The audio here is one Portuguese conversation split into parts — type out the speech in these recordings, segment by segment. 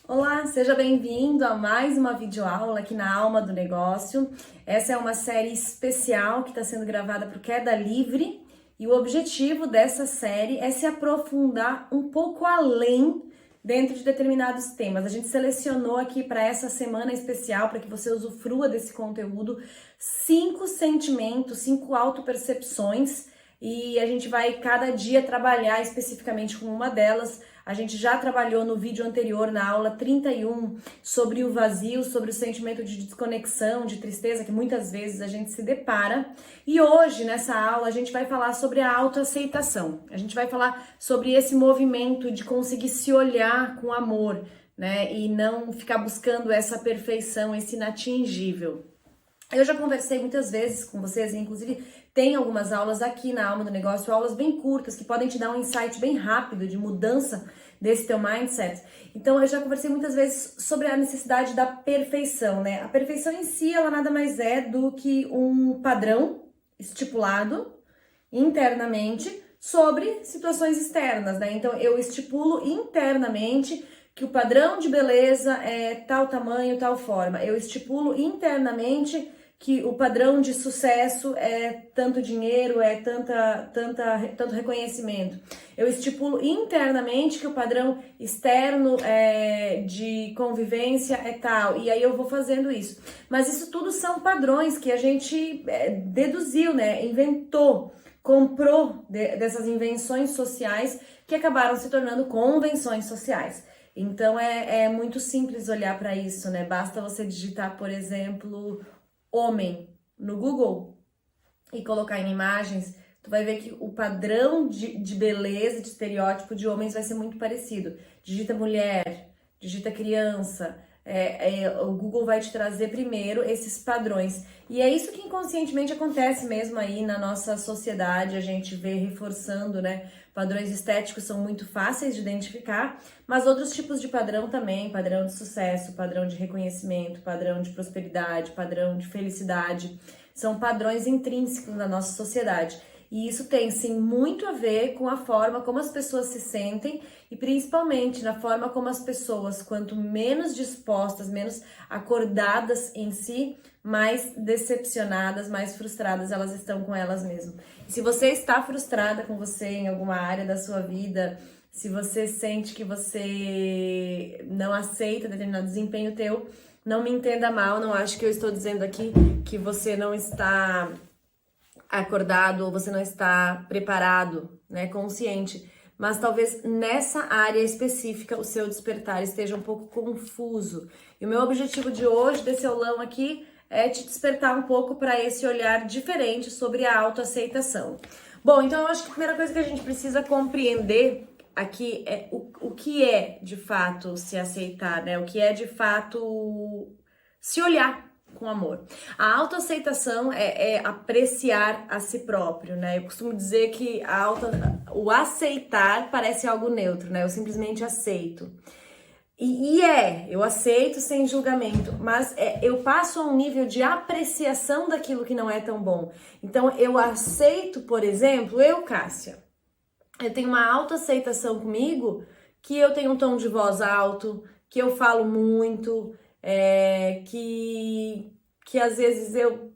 Olá, seja bem-vindo a mais uma videoaula aqui na Alma do Negócio. Essa é uma série especial que está sendo gravada para o Queda Livre e o objetivo dessa série é se aprofundar um pouco além dentro de determinados temas. A gente selecionou aqui para essa semana especial, para que você usufrua desse conteúdo, 5 sentimentos, 5 autopercepções, e a gente vai cada dia trabalhar especificamente com uma delas. A gente já trabalhou no vídeo anterior, na aula 31, sobre o vazio, sobre o sentimento de desconexão, de tristeza, que muitas vezes a gente se depara. E hoje, nessa aula, a gente vai falar sobre a autoaceitação. A gente vai falar sobre esse movimento de conseguir se olhar com amor, né? E não ficar buscando essa perfeição, esse inatingível. Eu já conversei muitas vezes com vocês, inclusive tem algumas aulas aqui na Alma do Negócio, aulas bem curtas que podem te dar um insight bem rápido de mudança desse teu mindset. Então eu já conversei muitas vezes sobre a necessidade da perfeição, né? A perfeição em si, ela nada mais é do que um padrão estipulado internamente sobre situações externas, né? Então eu estipulo internamente que o padrão de beleza é tal tamanho, tal forma. Eu estipulo internamente que o padrão de sucesso é tanto dinheiro, é tanto reconhecimento. Eu estipulo internamente que o padrão externo de convivência é tal, e aí eu vou fazendo isso. Mas isso tudo são padrões que a gente deduziu, né? Inventou, comprou dessas invenções sociais que acabaram se tornando convenções sociais. Então é muito simples olhar para isso, né? Basta você digitar, por exemplo, homem no Google e colocar em imagens, tu vai ver que o padrão de beleza, de estereótipo de homens vai ser muito parecido. Digita mulher, digita criança, o Google vai te trazer primeiro esses padrões. E é isso que inconscientemente acontece mesmo aí na nossa sociedade, a gente vê reforçando, né? Padrões estéticos são muito fáceis de identificar, mas outros tipos de padrão também, padrão de sucesso, padrão de reconhecimento, padrão de prosperidade, padrão de felicidade, são padrões intrínsecos na nossa sociedade. E isso tem, sim, muito a ver com a forma como as pessoas se sentem e principalmente na forma como as pessoas, quanto menos dispostas, menos acordadas em si, mais decepcionadas, mais frustradas elas estão com elas mesmas. E se você está frustrada com você em alguma área da sua vida, se você sente que você não aceita determinado desempenho teu, não me entenda mal, não acho que eu estou dizendo aqui que você não está acordado ou você não está preparado, né, consciente, mas talvez nessa área específica o seu despertar esteja um pouco confuso. E o meu objetivo de hoje, desse aulão aqui, é te despertar um pouco para esse olhar diferente sobre a autoaceitação. Bom, então eu acho que a primeira coisa que a gente precisa compreender aqui é o que é de fato se aceitar, né? O que é de fato se olhar com amor. A autoaceitação é apreciar a si próprio, né? Eu costumo dizer que o aceitar parece algo neutro, né? Eu simplesmente aceito. Eu aceito sem julgamento, mas eu passo a um nível de apreciação daquilo que não é tão bom. Então, eu aceito, por exemplo, Cássia, eu tenho uma autoaceitação comigo, que eu tenho um tom de voz alto, que eu falo muito, que às vezes eu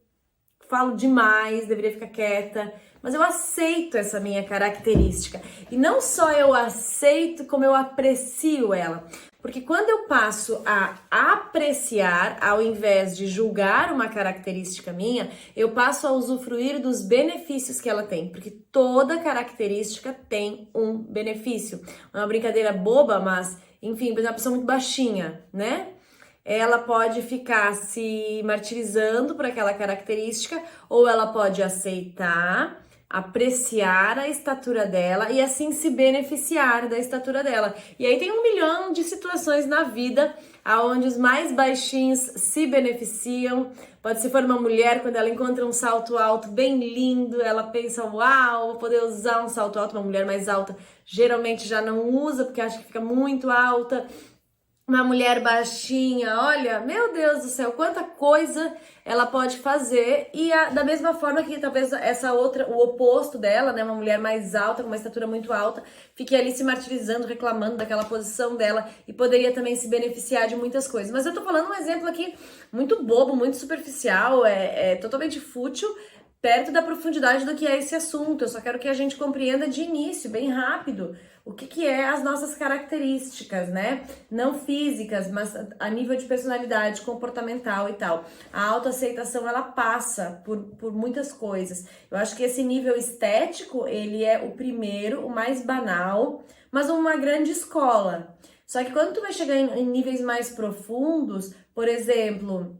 falo demais, deveria ficar quieta, mas eu aceito essa minha característica. E não só eu aceito, como eu aprecio ela. Porque quando eu passo a apreciar, ao invés de julgar uma característica minha, eu passo a usufruir dos benefícios que ela tem. Porque toda característica tem um benefício. É uma brincadeira boba, mas, enfim, por exemplo, uma pessoa muito baixinha, né? Ela pode ficar se martirizando por aquela característica, ou ela pode aceitar, apreciar a estatura dela e assim se beneficiar da estatura dela. E aí tem 1 milhão de situações na vida onde os mais baixinhos se beneficiam. Pode ser for uma mulher, quando ela encontra um salto alto bem lindo, ela pensa, uau, vou poder usar um salto alto. Uma mulher mais alta geralmente já não usa porque acha que fica muito alta. uma mulher baixinha, olha, meu Deus do céu, quanta coisa ela pode fazer. E da mesma forma que talvez essa outra, o oposto dela, né, uma mulher mais alta, com uma estatura muito alta, fique ali se martirizando, reclamando daquela posição dela e poderia também se beneficiar de muitas coisas. Mas eu tô falando um exemplo aqui muito bobo, muito superficial, é totalmente fútil, perto da profundidade do que é esse assunto. Eu só quero que a gente compreenda de início, bem rápido, o que é as nossas características, né? Não físicas, mas a nível de personalidade, comportamental e tal. A autoaceitação, ela passa por muitas coisas. Eu acho que esse nível estético, ele é o primeiro, o mais banal, mas uma grande escola. Só que quando tu vai chegar em níveis mais profundos, por exemplo,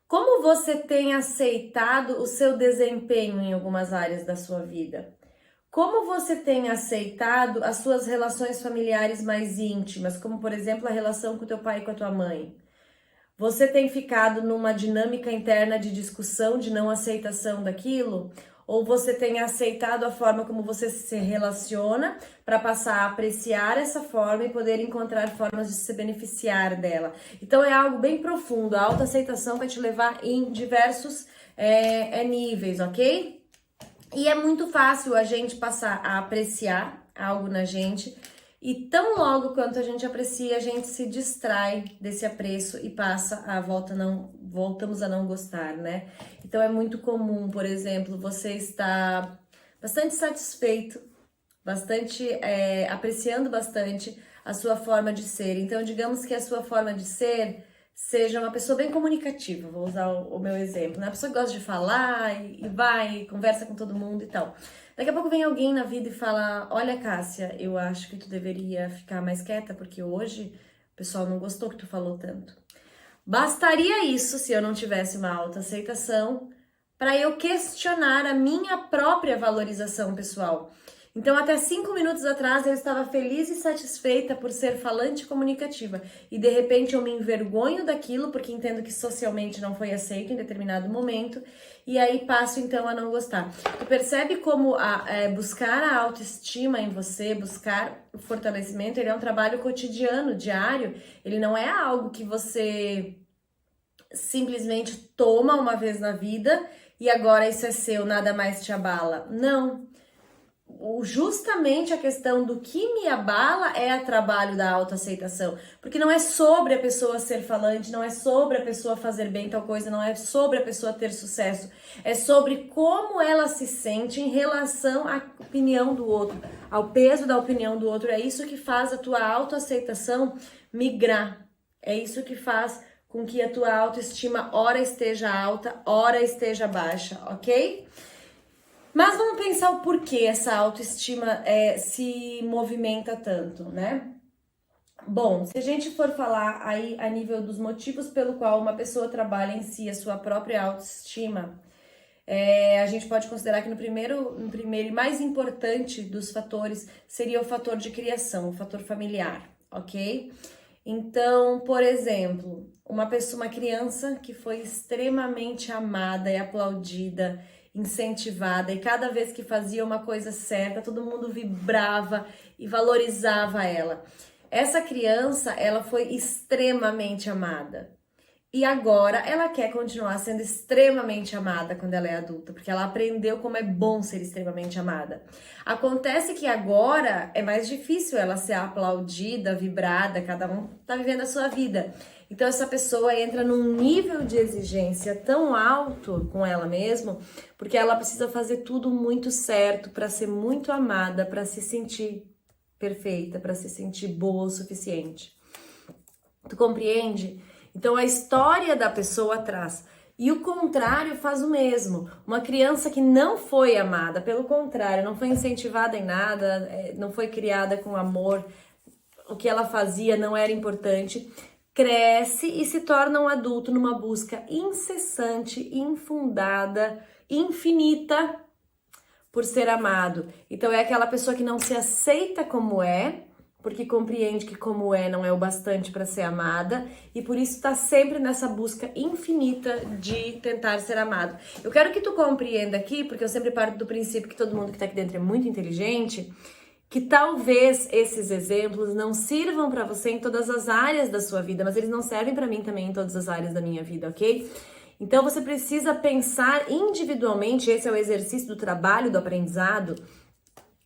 como você tem aceitado o seu desempenho em algumas áreas da sua vida? Como você tem aceitado as suas relações familiares mais íntimas, como por exemplo a relação com o teu pai e com a tua mãe? Você tem ficado numa dinâmica interna de discussão, de não aceitação daquilo? Ou você tem aceitado a forma como você se relaciona para passar a apreciar essa forma e poder encontrar formas de se beneficiar dela? Então é algo bem profundo. A autoaceitação vai te levar em diversos níveis, ok? E é muito fácil a gente passar a apreciar algo na gente e tão logo quanto a gente aprecia, a gente se distrai desse apreço e voltamos a não gostar, né? Então é muito comum, por exemplo, você estar bastante satisfeito, apreciando bastante a sua forma de ser. Então, digamos que a sua forma de ser seja uma pessoa bem comunicativa, vou usar o meu exemplo, né? A pessoa que gosta de falar e vai, conversa com todo mundo e tal. Daqui a pouco vem alguém na vida e fala, olha, Cássia, eu acho que tu deveria ficar mais quieta, porque hoje o pessoal não gostou que tu falou tanto. Bastaria isso, se eu não tivesse uma autoaceitação, para eu questionar a minha própria valorização pessoal. Então, até 5 minutos atrás, eu estava feliz e satisfeita por ser falante e comunicativa. E, de repente, eu me envergonho daquilo, porque entendo que socialmente não foi aceito em determinado momento. E aí, passo, então, a não gostar. Tu percebe como buscar a autoestima em você, buscar o fortalecimento, ele é um trabalho cotidiano, diário. Ele não é algo que você simplesmente toma uma vez na vida e agora isso é seu, nada mais te abala. Não. Justamente a questão do que me abala é o trabalho da autoaceitação, porque não é sobre a pessoa ser falante, não é sobre a pessoa fazer bem tal coisa, não é sobre a pessoa ter sucesso, é sobre como ela se sente em relação à opinião do outro, ao peso da opinião do outro. É isso que faz a tua autoaceitação migrar, é isso que faz com que a tua autoestima ora esteja alta, ora esteja baixa, ok? Mas vamos pensar o porquê essa autoestima se movimenta tanto, né? Bom, se a gente for falar aí a nível dos motivos pelo qual uma pessoa trabalha em si a sua própria autoestima, a gente pode considerar que no primeiro e mais importante dos fatores seria o fator de criação, o fator familiar, ok? Então, por exemplo, uma criança que foi extremamente amada e aplaudida, incentivada, e cada vez que fazia uma coisa certa, todo mundo vibrava e valorizava ela. Essa criança, ela foi extremamente amada. E agora ela quer continuar sendo extremamente amada quando ela é adulta, porque ela aprendeu como é bom ser extremamente amada. Acontece que agora é mais difícil ela ser aplaudida, vibrada, cada um tá vivendo a sua vida. Então essa pessoa entra num nível de exigência tão alto com ela mesma, porque ela precisa fazer tudo muito certo para ser muito amada, para se sentir perfeita, para se sentir boa o suficiente. Tu compreende? Então a história da pessoa atrás. E o contrário faz o mesmo. Uma criança que não foi amada, pelo contrário, não foi incentivada em nada, não foi criada com amor, o que ela fazia não era importante, cresce e se torna um adulto numa busca incessante, infundada, infinita por ser amado. Então é aquela pessoa que não se aceita como é, porque compreende que como é não é o bastante para ser amada e por isso está sempre nessa busca infinita de tentar ser amado. Eu quero que tu compreenda aqui, porque eu sempre parto do princípio que todo mundo que está aqui dentro é muito inteligente, que talvez esses exemplos não sirvam para você em todas as áreas da sua vida, mas eles não servem para mim também em todas as áreas da minha vida, ok? Então você precisa pensar individualmente, esse é o exercício do trabalho, do aprendizado,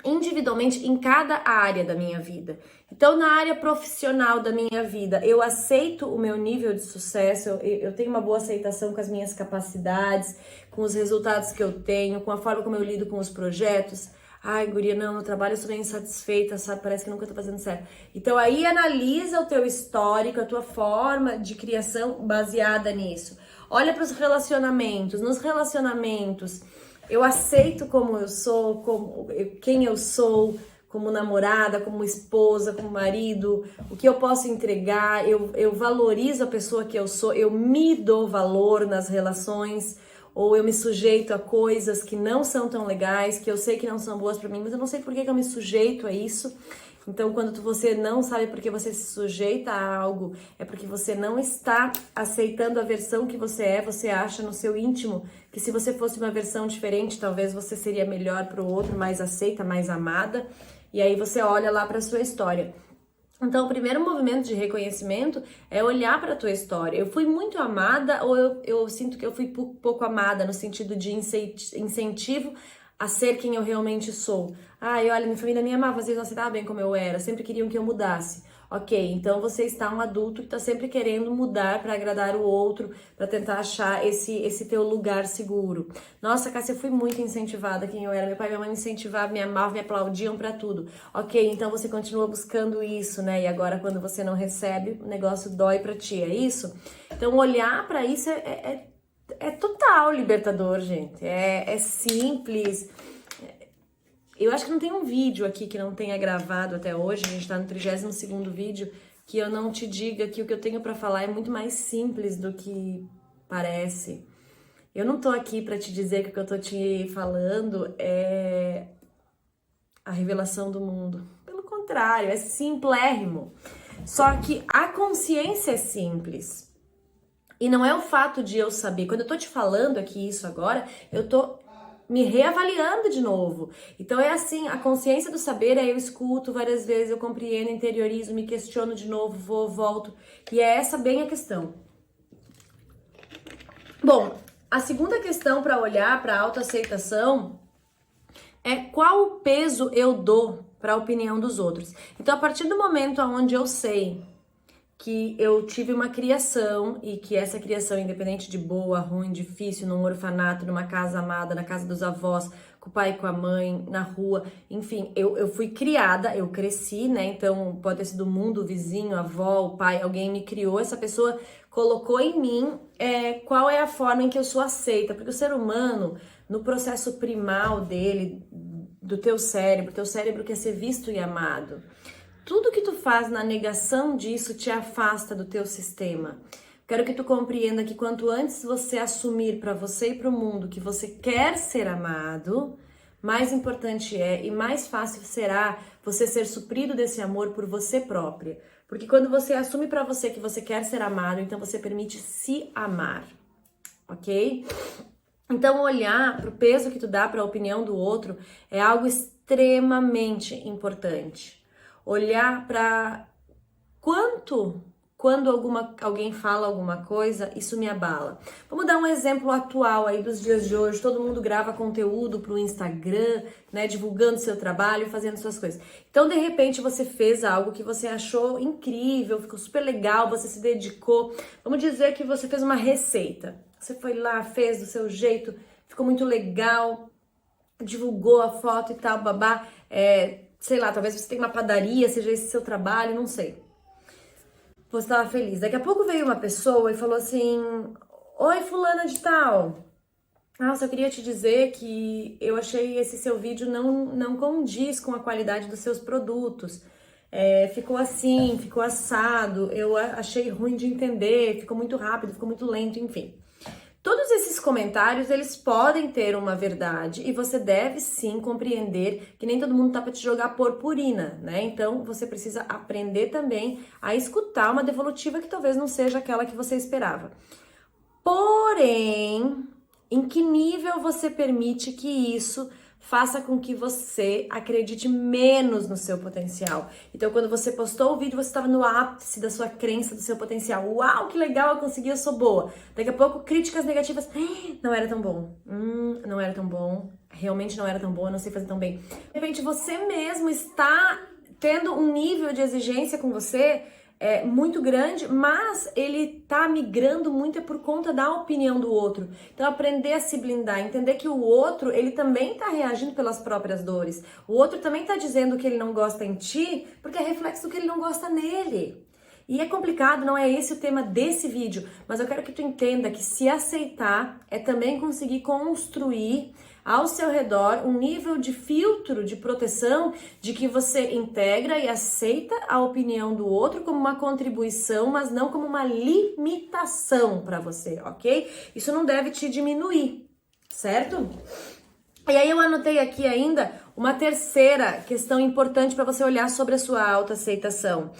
individualmente em cada área da minha vida. Então, na área profissional da minha vida, eu aceito o meu nível de sucesso, eu tenho uma boa aceitação com as minhas capacidades, com os resultados que eu tenho, com a forma como eu lido com os projetos. Ai, guria, não, no trabalho eu sou bem insatisfeita, sabe? Parece que nunca tô fazendo certo. Então, aí analisa o teu histórico, a tua forma de criação baseada nisso. Olha para os relacionamentos. Nos relacionamentos, eu aceito como eu sou, quem eu sou, como namorada, como esposa, como marido, o que eu posso entregar, eu valorizo a pessoa que eu sou, eu me dou valor nas relações, ou eu me sujeito a coisas que não são tão legais, que eu sei que não são boas para mim, mas eu não sei por que eu me sujeito a isso. Então, quando você não sabe por que você se sujeita a algo, é porque você não está aceitando a versão que você é, você acha no seu íntimo que se você fosse uma versão diferente, talvez você seria melhor para o outro, mais aceita, mais amada, e aí você olha lá para sua história. Então, o primeiro movimento de reconhecimento é olhar para a tua história. Eu fui muito amada ou eu sinto que eu fui pouco amada no sentido de incentivo a ser quem eu realmente sou. Ai, olha, minha família me amava, vocês não aceitavam bem como eu era, sempre queriam que eu mudasse. Ok, então você está um adulto que está sempre querendo mudar para agradar o outro, para tentar achar esse teu lugar seguro. Nossa, Cássia, eu fui muito incentivada quem eu era. Meu pai e minha mãe me incentivavam, me amavam, me aplaudiam para tudo. Ok, então você continua buscando isso, né? E agora quando você não recebe, o negócio dói para ti, é isso? Então olhar para isso é total libertador, gente. É simples. Eu acho que não tem um vídeo aqui que não tenha gravado até hoje, a gente tá no 32º vídeo, que eu não te diga que o que eu tenho pra falar é muito mais simples do que parece. Eu não tô aqui pra te dizer que o que eu tô te falando é a revelação do mundo. Pelo contrário, é simplérrimo. Só que a consciência é simples. E não é o fato de eu saber. Quando eu tô te falando aqui isso agora, eu tô me reavaliando de novo. Então é assim, a consciência do saber é eu escuto várias vezes, eu compreendo, interiorizo, me questiono de novo, vou, volto. E é essa bem a questão. Bom, a segunda questão para olhar para a autoaceitação é qual o peso eu dou para a opinião dos outros. Então, a partir do momento onde eu sei que eu tive uma criação e que essa criação, independente de boa, ruim, difícil, num orfanato, numa casa amada, na casa dos avós, com o pai e com a mãe, na rua, enfim, eu fui criada, eu cresci, né? Então pode ter sido o mundo, o vizinho, a avó, o pai, alguém me criou, essa pessoa colocou em mim qual é a forma em que eu sou aceita, porque o ser humano, no processo primal dele, do teu cérebro quer ser visto e amado. Tudo que tu faz na negação disso te afasta do teu sistema. Quero que tu compreenda que quanto antes você assumir para você e para o mundo que você quer ser amado, mais importante é e mais fácil será você ser suprido desse amor por você própria. Porque quando você assume para você que você quer ser amado, então você permite se amar, ok? Então olhar para o peso que tu dá para a opinião do outro é algo extremamente importante. Olhar para quando alguém fala alguma coisa, isso me abala. Vamos dar um exemplo atual aí dos dias de hoje. Todo mundo grava conteúdo pro Instagram, né, divulgando seu trabalho, fazendo suas coisas. Então, de repente, você fez algo que você achou incrível, ficou super legal, você se dedicou. Vamos dizer que você fez uma receita. Você foi lá, fez do seu jeito, ficou muito legal, divulgou a foto e tal, babá. Sei lá, talvez você tenha uma padaria, seja esse seu trabalho, não sei. Você estava feliz. Daqui a pouco veio uma pessoa e falou assim: oi, fulana de tal. Nossa, eu queria te dizer que eu achei esse seu vídeo não condiz com a qualidade dos seus produtos. Ficou assim, ficou assado, eu achei ruim de entender, ficou muito rápido, ficou muito lento, enfim. Todos esses comentários, eles podem ter uma verdade e você deve sim compreender que nem todo mundo tá para te jogar purpurina, né? Então, você precisa aprender também a escutar uma devolutiva que talvez não seja aquela que você esperava. Porém, em que nível você permite que isso faça com que você acredite menos no seu potencial. Então, quando você postou o vídeo, você estava no ápice da sua crença, do seu potencial. Uau, que legal, eu consegui, eu sou boa. Daqui a pouco, críticas negativas. Não era tão bom. Não era tão bom. Realmente não era tão bom, eu não sei fazer tão bem. De repente, você mesmo está tendo um nível de exigência com você muito grande, mas ele tá migrando muito por conta da opinião do outro. Então, aprender a se blindar, entender que o outro, ele também tá reagindo pelas próprias dores. O outro também tá dizendo que ele não gosta em ti, porque é reflexo do que ele não gosta nele. E é complicado, não é esse o tema desse vídeo, mas eu quero que tu entenda que se aceitar é também conseguir construir ao seu redor um nível de filtro, de proteção, de que você integra e aceita a opinião do outro como uma contribuição, mas não como uma limitação para você, ok? Isso não deve te diminuir, certo? E aí eu anotei aqui ainda uma terceira questão importante para você olhar sobre a sua autoaceitação.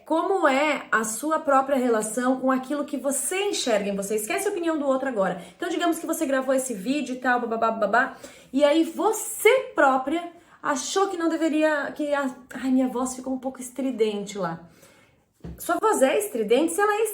Como é a sua própria relação com aquilo que você enxerga em você. Esquece a opinião do outro agora. Então, digamos que você gravou esse vídeo e tal, babá, e aí você própria achou que não deveria, ai, minha voz ficou um pouco estridente lá. Sua voz é estridente? Se ela é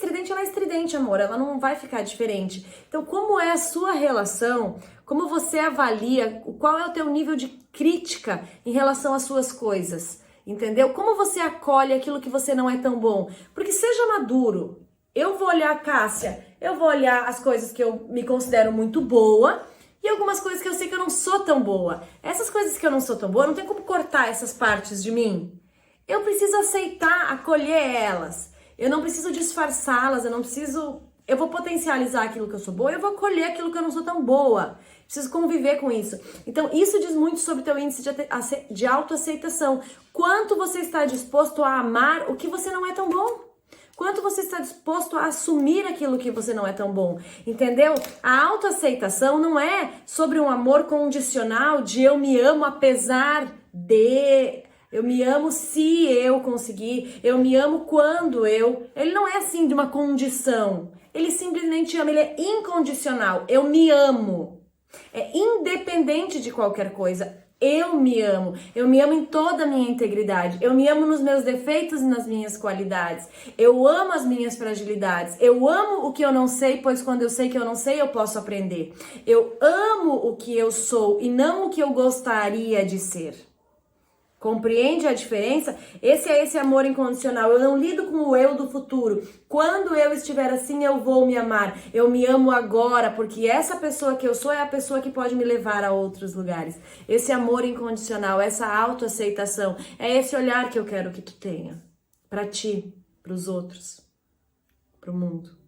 estridente, amor. Ela não vai ficar diferente. Então, como é a sua relação? Como você avalia? Qual é o teu nível de crítica em relação às suas coisas? Entendeu? Como você acolhe aquilo que você não é tão bom? Porque seja maduro. Eu vou olhar a Cássia, eu vou olhar as coisas que eu me considero muito boa e algumas coisas que eu sei que eu não sou tão boa. Essas coisas que eu não sou tão boa, não tem como cortar essas partes de mim. Eu preciso aceitar, acolher elas. Eu não preciso disfarçá-las, eu vou potencializar aquilo que eu sou boa, eu vou acolher aquilo que eu não sou tão boa. Preciso conviver com isso. Então, isso diz muito sobre o teu índice de autoaceitação. Quanto você está disposto a amar o que você não é tão bom? Quanto você está disposto a assumir aquilo que você não é tão bom? Entendeu? A autoaceitação não é sobre um amor condicional de eu me amo apesar de... Eu me amo se eu conseguir, eu me amo quando eu... Ele não é assim de uma condição. Ele simplesmente ama, ele é incondicional. Eu me amo. É independente de qualquer coisa. Eu me amo em toda a minha integridade, eu me amo nos meus defeitos e nas minhas qualidades, eu amo as minhas fragilidades, eu amo o que eu não sei, pois quando eu sei que eu não sei, eu posso aprender. Eu amo o que eu sou e não o que eu gostaria de ser. Compreende a diferença? Esse é esse amor incondicional. Eu não lido com o eu do futuro. Quando eu estiver assim, eu vou me amar. Eu me amo agora, porque essa pessoa que eu sou é a pessoa que pode me levar a outros lugares. Esse amor incondicional, essa autoaceitação, é esse olhar que eu quero que tu tenha. Pra ti, pros outros, pro mundo.